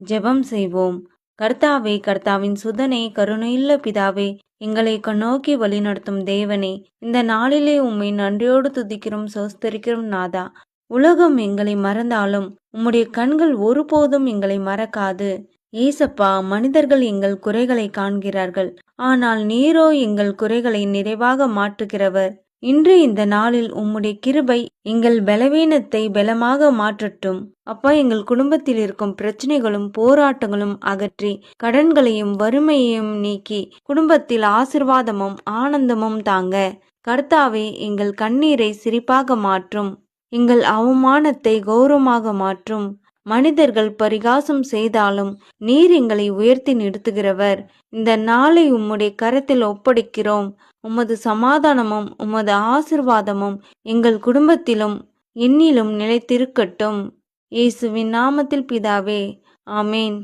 ஜெபம் செய்வோம். கர்த்தாவே, கர்த்தாவின் சுதனே, கருணையுள்ள பிதாவே, எங்களை கண்ணோக்கி வழிநடத்தும் தேவனே, இந்த நாளிலே உம்மை நன்றியோடு துதிக்கிறோம், சோஸ்தரிக்கிறோம் நாதா. உலகம் எங்களை மறந்தாலும் உம்முடைய கண்கள் ஒருபோதும் எங்களை மறக்காது. ஏசப்பா, மனிதர்கள் எங்கள் குறைகளை காண்கிறார்கள், ஆனால் நீரோ எங்கள் குறைகளை நிறைவாக மாற்றுகிறவர். இன்று இந்த நாளில் உம்முடைய கிருபை எங்கள் பலவீனத்தை பலமாக மாற்றட்டும். அப்பா, எங்கள் குடும்பத்தில் இருக்கும் பிரச்சனைகளும் போராட்டங்களும் அகற்றி கடன்களையும் வறுமையையும் நீக்கி குடும்பத்தில் ஆசிர்வாதமும் ஆனந்தமும் தாங்க. கர்த்தாவே, எங்கள் கண்ணீரை சிரிப்பாக மாற்றும், எங்கள் அவமானத்தை கௌரவமாக மாற்றும். மனிதர்கள் பரிகாசம் செய்தாலும் நீர் எங்களை உயர்த்தி நிறுத்துகிறவர். இந்த நாளை உம்முடைய கரத்தில் ஒப்படைக்கிறோம். உமது சமாதானமும் உமது ஆசிர்வாதமும் எங்கள் குடும்பத்திலும் என்னிலும் நிலைத்திருக்கட்டும். இயேசுவின் நாமத்தில் பிதாவே, ஆமேன்.